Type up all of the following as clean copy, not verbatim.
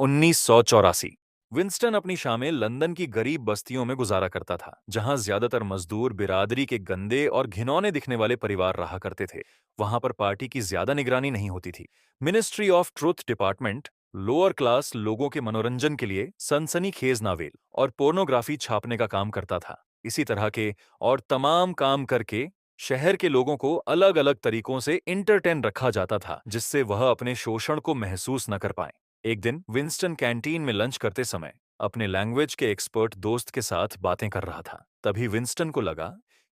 1984। Winston अपनी शामें London की गरीब बस्तियों में गुजारा करता था, जहां ज्यादातर मजदूर बिरादरी के गंदे और घिनौने दिखने वाले परिवार रहा करते थे। वहां पर पार्टी की ज्यादा निगरानी नहीं होती थी। Ministry of truth department lower class लोगों के मनोरंजन के लिए सनसनीखेज नावेल और पोर्नोग्राफी छापने का काम करता था। इसी तरह के और तमाम काम करके शहर के लोगों को अलग अलग तरीकों से इंटरटेन रखा जाता था, जिससे वह अपने शोषण को महसूस न कर पाए। एक दिन विंस्टन कैंटीन में लंच करते समय अपने लैंग्वेज के एक्सपर्ट दोस्त के साथ बातें कर रहा था। तभी विंस्टन को लगा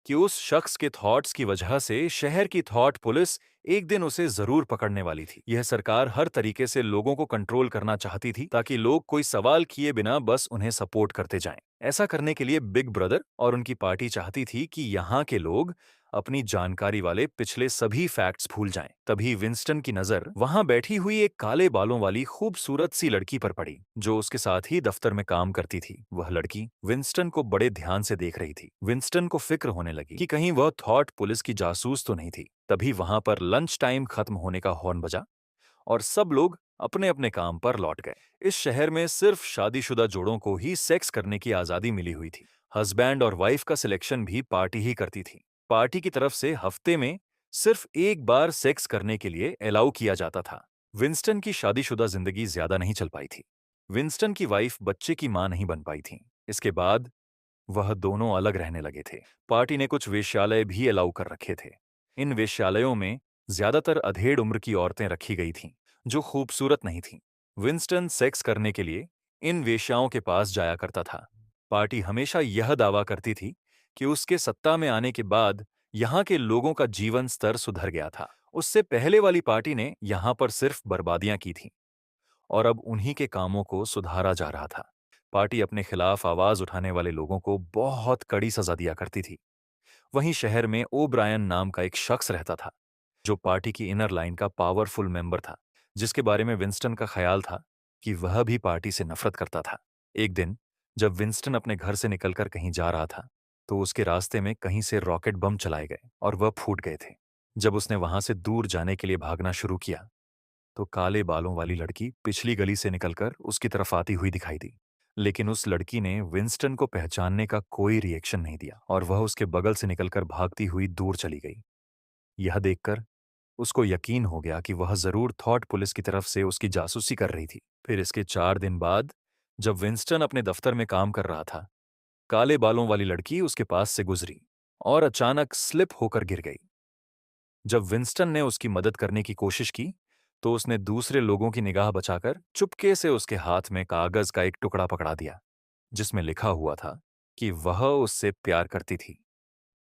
कि उस शख्स के थॉट्स की वजह से शहर की थॉट पुलिस एक दिन उसे जरूर पकड़ने वाली थी। यह सरकार हर तरीके से लोगों को कंट्रोल करना चाहती थी, ताकि लोग कोई सवाल किए बिना बस उन्हें सपोर्ट करते जाएं। ऐसा करने के लिए बिग ब्रदर और उनकी पार्टी चाहती थी कि यहाँ के लोग अपनी जानकारी वाले पिछले सभी फैक्ट्स भूल जाएं। तभी विंस्टन की नजर वहां बैठी हुई एक काले बालों वाली खूबसूरत सी लड़की पर पड़ी, जो उसके साथ ही दफ्तर में काम करती थी। वह लड़की विंस्टन को बड़े ध्यान से देख रही थी। विंस्टन को फिक्र होने लगी कि कहीं वह थॉट पुलिस की जासूस तो नहीं थी। तभी वहां पर लंच टाइम खत्म होने का हॉर्न बजा और सब लोग अपने अपने काम पर लौट गए। इस शहर में सिर्फ शादीशुदा जोड़ों को ही सेक्स करने की आजादी मिली हुई थी। हस्बैंड और वाइफ का सिलेक्शन भी पार्टी ही करती थी। पार्टी की तरफ से हफ्ते में सिर्फ एक बार सेक्स करने के लिए अलाउ किया जाता था। विंस्टन की शादीशुदा जिंदगी ज्यादा नहीं चल पाई थी। विंस्टन की वाइफ बच्चे की मां नहीं बन पाई थी। इसके बाद वह दोनों अलग रहने लगे थे। पार्टी ने कुछ वेश्यालय भी अलाउ कर रखे थे। इन वेश्यालयों में ज्यादातर अधेड़ उम्र की औरतें रखी गई थीं, जो खूबसूरत नहीं थीं। विंस्टन सेक्स करने के लिए इन वेश्याओं के पास जाया करता था। पार्टी हमेशा यह दावा करती थी कि उसके सत्ता में आने के बाद यहाँ के लोगों का जीवन स्तर सुधर गया था। उससे पहले वाली पार्टी ने यहाँ पर सिर्फ बर्बादियां की थीं, और अब उन्हीं के कामों को सुधारा जा रहा था। पार्टी अपने खिलाफ आवाज उठाने वाले लोगों को बहुत कड़ी सजा दिया करती थी। वहीं शहर में ओब्रायन नाम का एक शख्स रहता था, जो पार्टी की इनर लाइन का पावरफुल मेंबर था, जिसके बारे में विंस्टन का ख्याल था कि वह भी पार्टी से नफरत करता था। एक दिन जब विंस्टन अपने घर से निकलकर कहीं जा रहा था, तो उसके रास्ते में कहीं से रॉकेट बम चलाए गए और वह फूट गए थे। जब उसने वहां से दूर जाने के लिए भागना शुरू किया, तो काले बालों वाली लड़की पिछली गली से निकलकर उसकी तरफ आती हुई दिखाई दी। लेकिन उस लड़की ने विंस्टन को पहचानने का कोई रिएक्शन नहीं दिया और वह उसके बगल से निकलकर भागती हुई दूर चली गई। यह देखकर उसको यकीन हो गया कि वह जरूर थॉट पुलिस की तरफ से उसकी जासूसी कर रही थी। फिर इसके 4 दिन बाद, जब विंस्टन अपने दफ्तर में काम कर रहा था, काले बालों वाली लड़की उसके पास से गुजरी और अचानक स्लिप होकर गिर गई। जब विंस्टन ने उसकी मदद करने की कोशिश की, तो उसने दूसरे लोगों की निगाह बचाकर चुपके से उसके हाथ में कागज का एक टुकड़ा पकड़ा दिया, जिसमें लिखा हुआ था कि वह उससे प्यार करती थी।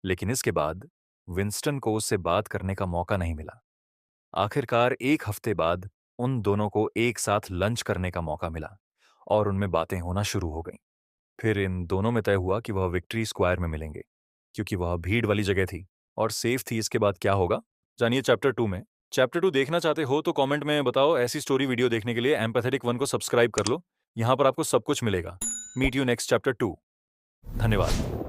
लेकिन इसके बाद विंस्टन को उससे बात करने का मौका नहीं मिला। आखिरकार 1 हफ्ते बाद उन दोनों को एक साथ लंच करने का मौका मिला और उनमें बातें होना शुरू हो गईं। फिर इन दोनों में तय हुआ कि वह विक्ट्री स्क्वायर में मिलेंगे, क्योंकि वह भीड़ वाली जगह थी और सेफ थी। इसके बाद क्या होगा, जानिए चैप्टर 2 में। चैप्टर 2 देखना चाहते हो तो कमेंट में बताओ। ऐसी स्टोरी वीडियो देखने के लिए एम्पैथेटिक 1 को सब्सक्राइब कर लो। यहाँ पर आपको सब कुछ मिलेगा। Meet you next chapter 2। धन्यवाद।